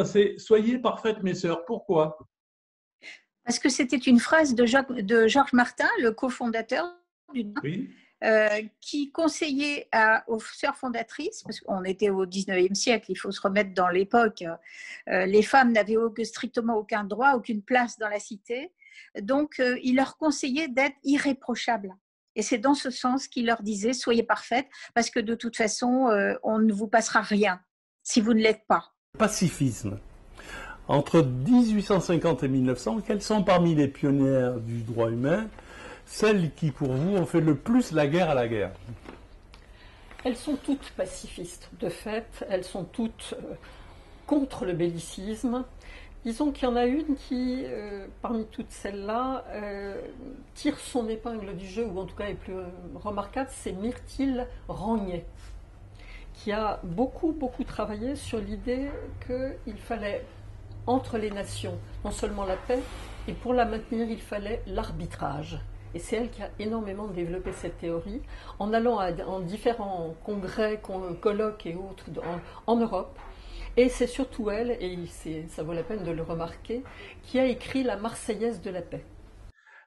c'est « Soyez parfaites, mes sœurs ». Pourquoi? Parce que c'était une phrase de Georges Martin, le cofondateur du Oui, qui conseillait aux sœurs fondatrices, parce qu'on était au 19e siècle, il faut se remettre dans l'époque, les femmes n'avaient strictement aucun droit, aucune place dans la cité, donc il leur conseillait d'être irréprochables. Et c'est dans ce sens qu'il leur disait « Soyez parfaites, parce que de toute façon, on ne vous passera rien si vous ne l'êtes pas ». pacifisme. Entre 1850 et 1900, quelles sont parmi les pionnières du droit humain celles qui, pour vous, ont fait le plus la guerre à la guerre? Elles sont toutes pacifistes, de fait, elles sont toutes contre le bellicisme. Disons qu'il y en a une qui, parmi toutes celles-là, tire son épingle du jeu, ou en tout cas est plus remarquable, c'est Myrtille Rangnet, qui a beaucoup travaillé sur l'idée qu'il fallait, entre les nations, non seulement la paix, et pour la maintenir, il fallait l'arbitrage. Et c'est elle qui a énormément développé cette théorie, en allant en différents congrès, colloques et autres en Europe. Et c'est surtout elle, et ça vaut la peine de le remarquer, qui a écrit la Marseillaise de la paix.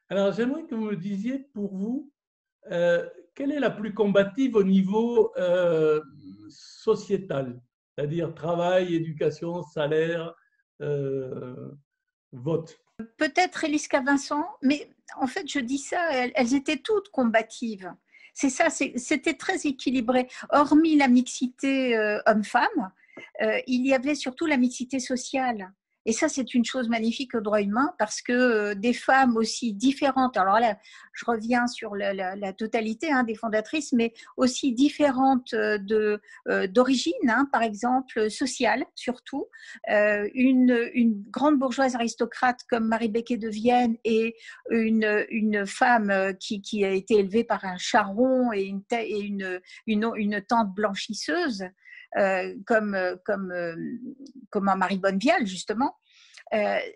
Alors, j'aimerais que vous me disiez, pour vous, quelle est la plus combative au niveau sociétal, c'est-à-dire travail, éducation, salaire, vote? Peut-être Eliska Vincent, mais en fait, je dis ça, elles étaient toutes combatives. C'est ça, c'était très équilibré. Hormis la mixité homme-femme, il y avait surtout la mixité sociale. Et ça, c'est une chose magnifique au droit humain parce que des femmes aussi différentes, alors là, je reviens sur la totalité des fondatrices, mais aussi différentes d'origine, par exemple sociale surtout. Une grande bourgeoise aristocrate comme Marie Beckett de Vienne et une femme qui a été élevée par un charron et une tante blanchisseuse. Comme Marie Bonnevielle, justement.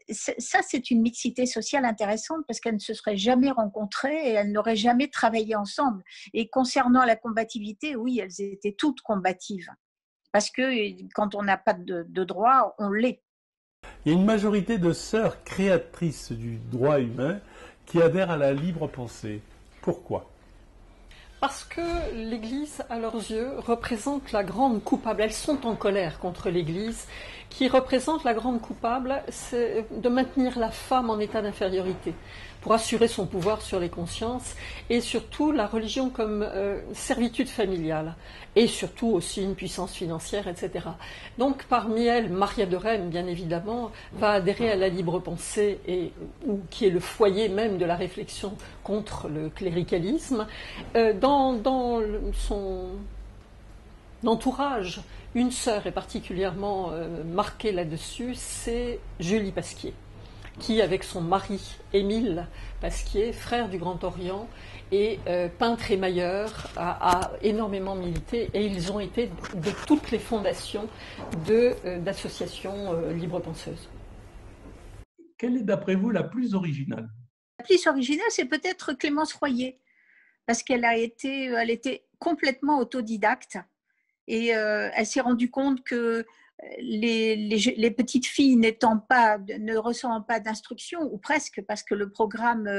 Ça, c'est une mixité sociale intéressante parce qu'elles ne se seraient jamais rencontrées et elles n'auraient jamais travaillé ensemble. Et concernant la combativité, oui, elles étaient toutes combatives. Parce que quand on n'a pas de droit, on l'est. Il y a une majorité de sœurs créatrices du droit humain qui adhèrent à la libre pensée. Pourquoi? Parce que l'Église, à leurs yeux, représente la grande coupable. Elles sont en colère contre l'Église, qui représente la grande coupable, c'est de maintenir la femme en état d'infériorité, pour assurer son pouvoir sur les consciences, et surtout la religion comme servitude familiale, et surtout aussi une puissance financière, etc. Donc parmi elles, Maria de Rheims, bien évidemment, va adhérer à la libre pensée, qui est le foyer même de la réflexion contre le cléricalisme. Dans son entourage, une sœur est particulièrement marquée là-dessus, c'est Julie Pasquier, qui, avec son mari Émile Pasquier, frère du Grand Orient, et peintre émailleur, a énormément milité, et ils ont été de toutes les fondations d'associations libre-penseuses. Quelle est d'après vous la plus originale? La plus originale, c'est peut-être Clémence Royer, parce qu'elle était complètement autodidacte. Et elle s'est rendue compte que les petites filles ne recevant pas d'instruction, ou presque, parce que le programme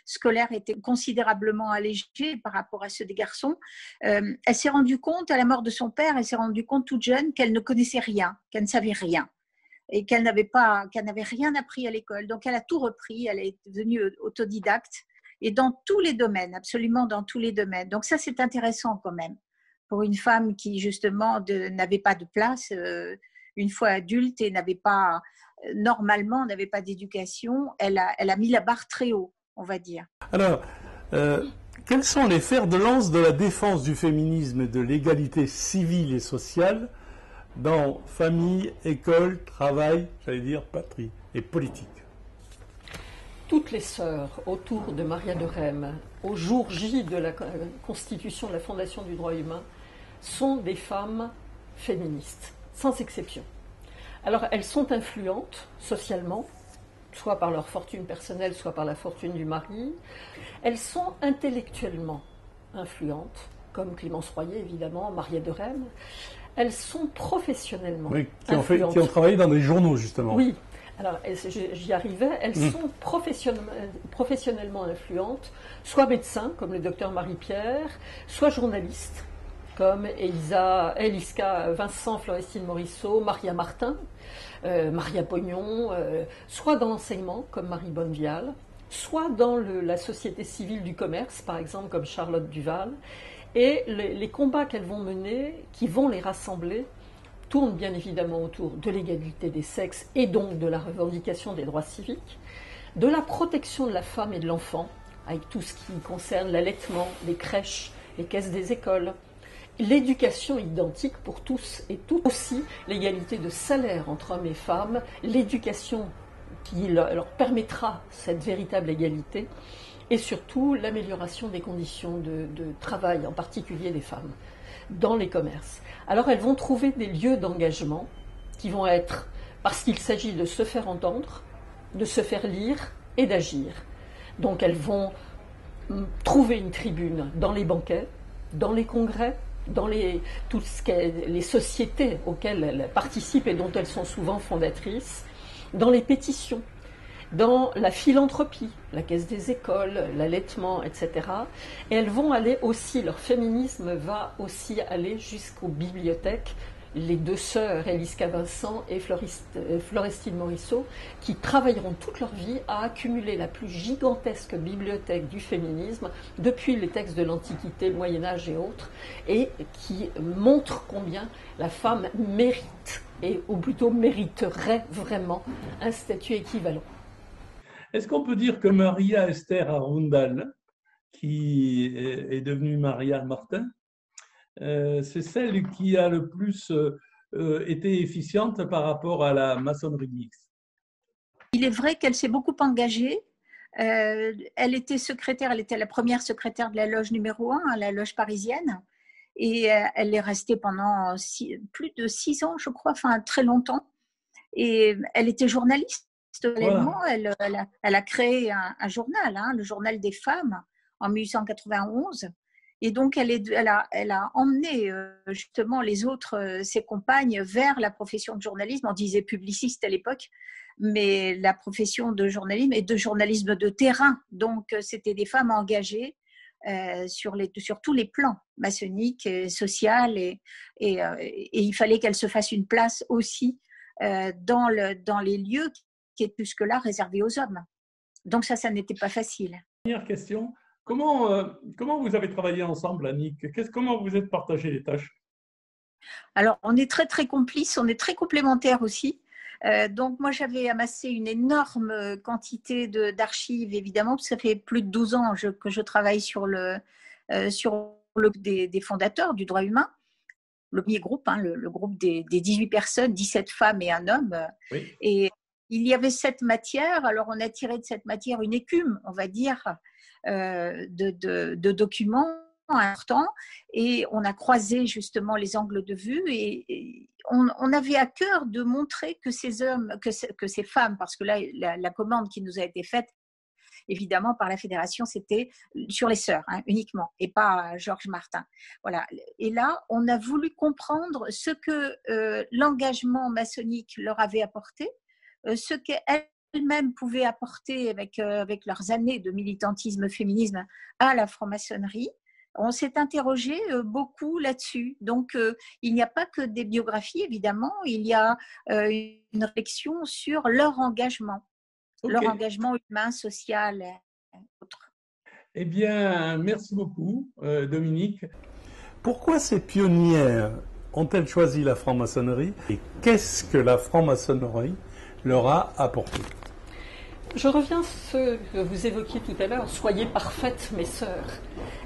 scolaire était considérablement allégé par rapport à ceux des garçons, elle s'est rendue compte, à la mort de son père, elle s'est rendue compte toute jeune qu'elle ne connaissait rien, qu'elle ne savait rien, et qu'elle n'avait rien appris à l'école. Donc elle a tout repris, elle est devenue autodidacte, et dans tous les domaines, absolument dans tous les domaines. Donc ça, c'est intéressant quand même, pour une femme qui, justement, n'avait pas de place une fois adulte et normalement, n'avait pas d'éducation. Elle a mis la barre très haut, on va dire. Alors, quels sont les fers de lance de la défense du féminisme et de l'égalité civile et sociale dans famille, école, travail, j'allais dire patrie et politique? Toutes les sœurs autour de Maria de Rheims, au jour J de la constitution de la Fondation du droit humain, sont des femmes féministes, sans exception. Alors, elles sont influentes socialement, soit par leur fortune personnelle, soit par la fortune du mari. Elles sont intellectuellement influentes, comme Clémence Royer, évidemment, Maria de Rheims. elles sont professionnellement Oui, influentes. qui ont travaillé dans des journaux, justement. Oui, alors j'y arrivais, elles sont professionnellement influentes, soit médecins, comme le docteur Marie-Pierre, soit journalistes, comme Eliska Vincent, Florestine Morisseau, Maria Martin, Maria Pognon, soit dans l'enseignement, comme Marie Bonnevial, soit dans la société civile du commerce, par exemple, comme Charlotte Duval. Et les combats qu'elles vont mener, qui vont les rassembler, tournent bien évidemment autour de l'égalité des sexes et donc de la revendication des droits civiques, de la protection de la femme et de l'enfant, avec tout ce qui concerne l'allaitement, les crèches, les caisses des écoles, l'éducation identique pour tous et toutes, aussi l'égalité de salaire entre hommes et femmes, l'éducation qui leur permettra cette véritable égalité, et surtout l'amélioration des conditions de travail, en particulier des femmes, dans les commerces. Alors elles vont trouver des lieux d'engagement qui vont être, parce qu'il s'agit de se faire entendre, de se faire lire et d'agir. Donc elles vont trouver une tribune dans les banquets, dans les congrès, dans les sociétés auxquelles elles participent et dont elles sont souvent fondatrices, dans les pétitions, dans la philanthropie, la caisse des écoles, l'allaitement, etc. Et elles vont aller aussi, leur féminisme va aussi aller jusqu'aux bibliothèques, les deux sœurs, Eliska Vincent et Florestine Morisseau, qui travailleront toute leur vie à accumuler la plus gigantesque bibliothèque du féminisme, depuis les textes de l'Antiquité, le Moyen-Âge et autres, et qui montrent combien la femme mérite, ou plutôt mériterait vraiment, un statut équivalent. Est-ce qu'on peut dire que Maria Esther Arundel, qui est devenue Maria Martin, c'est celle qui a le plus été efficiente par rapport à la maçonnerie mixte? Il est vrai qu'elle s'est beaucoup engagée. Elle était secrétaire, elle était la première secrétaire de la loge numéro 1, la loge parisienne. Et elle est restée pendant plus de 6 ans, je crois, enfin très longtemps. Et elle était journaliste. Voilà. Elle a créé un journal, le journal des femmes, en 1891. Et donc, elle a emmené justement les autres, ses compagnes, vers la profession de journalisme. On disait publiciste à l'époque, mais la profession de journalisme et de journalisme de terrain. Donc, c'était des femmes engagées sur tous les plans maçonniques, social, et il fallait qu'elles se fassent une place aussi dans les lieux qui est jusque-là réservé aux hommes. Donc ça n'était pas facile. Dernière question, comment vous avez travaillé ensemble, Annick? Comment vous êtes partagé les tâches? Alors, on est très, très complices, on est très complémentaires aussi. Donc, moi, j'avais amassé une énorme quantité d'archives, évidemment, parce que ça fait plus de 12 ans que je travaille sur le des fondateurs du droit humain. Le premier groupe, le groupe des 18 personnes, 17 femmes et un homme. Oui. Et il y avait cette matière, alors on a tiré de cette matière une écume, on va dire, de documents importants, et on a croisé justement les angles de vue, et on avait à cœur de montrer que ces hommes, que ces femmes, parce que là, la commande qui nous a été faite, évidemment, par la fédération, c'était sur les sœurs, uniquement, et pas Georges Martin. Voilà. Et là, on a voulu comprendre ce que l'engagement maçonnique leur avait apporté, ce qu'elles-mêmes pouvaient apporter avec leurs années de militantisme féminisme à la franc-maçonnerie. On s'est interrogé beaucoup là-dessus. Donc, il n'y a pas que des biographies, évidemment, il y a une réflexion sur leur engagement. Okay. Leur engagement humain, social et autres. Eh bien, merci beaucoup, Dominique. Pourquoi ces pionnières ont-elles choisi la franc-maçonnerie et qu'est-ce que la franc-maçonnerie leur a apporté? Je reviens à ce que vous évoquiez tout à l'heure, soyez parfaites, mes sœurs.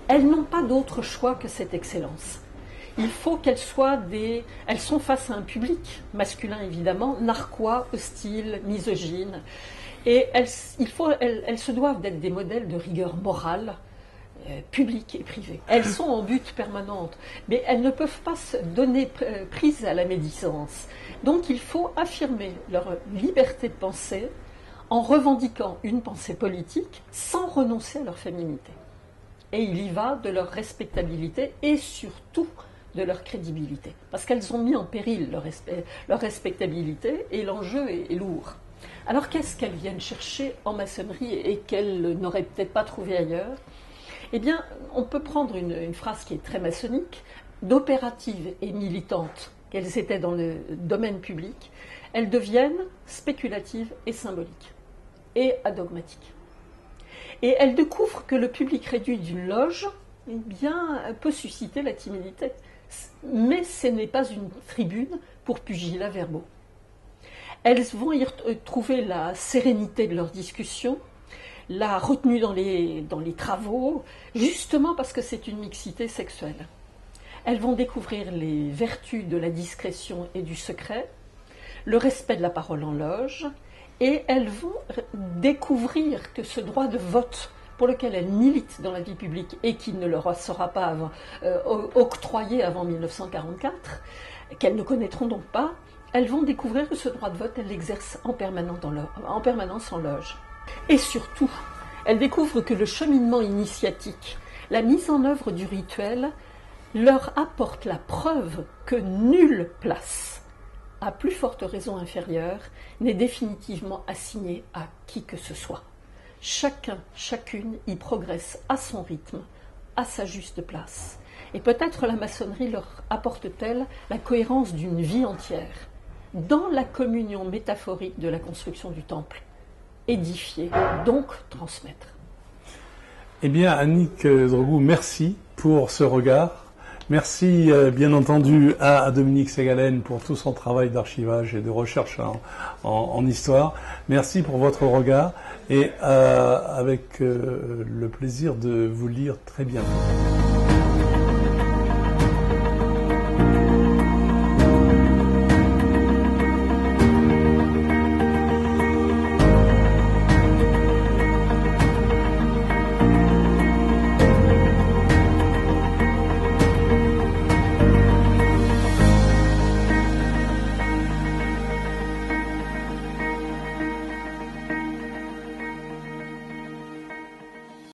Elles n'ont pas d'autre choix que cette excellence. Il faut qu'elles soient Elles sont face à un public, masculin évidemment, narquois, hostile, misogyne. Et elles se doivent d'être des modèles de rigueur morale, publique et privée. Elles sont en butte permanente, mais elles ne peuvent pas se donner prise à la médisance. Donc il faut affirmer leur liberté de penser en revendiquant une pensée politique sans renoncer à leur féminité. Et il y va de leur respectabilité et surtout de leur crédibilité, parce qu'elles ont mis en péril leur respectabilité, et l'enjeu est lourd. Alors qu'est-ce qu'elles viennent chercher en maçonnerie et qu'elles n'auraient peut-être pas trouvé ailleurs? Eh bien, on peut prendre une phrase qui est très maçonnique, d'opératives et militantes qu'elles étaient dans le domaine public, elles deviennent spéculatives et symboliques, et adogmatiques. Et elles découvrent que le public réduit d'une loge, eh bien, peut susciter la timidité. Mais ce n'est pas une tribune pour pugilats verbaux. Elles vont y trouver la sérénité de leurs discussions, la retenue dans les travaux, justement parce que c'est une mixité sexuelle. Elles vont découvrir les vertus de la discrétion et du secret, le respect de la parole en loge, et elles vont découvrir que ce droit de vote pour lequel elles militent dans la vie publique et qui ne leur sera pas octroyé avant 1944, qu'elles ne connaîtront donc pas, elles vont découvrir que ce droit de vote, elles l'exercent en permanence en loge. Et surtout, elles découvrent que le cheminement initiatique, la mise en œuvre du rituel, leur apporte la preuve que nulle place, à plus forte raison inférieure, n'est définitivement assignée à qui que ce soit. Chacun, chacune y progresse à son rythme, à sa juste place. Et peut-être la maçonnerie leur apporte-t-elle la cohérence d'une vie entière, dans la communion métaphorique de la construction du temple. Édifier, donc transmettre. Eh bien, Annick Drogou, merci pour ce regard. Merci bien entendu à Dominique Ségalen pour tout son travail d'archivage et de recherche en histoire. Merci pour votre regard et avec le plaisir de vous lire très bientôt.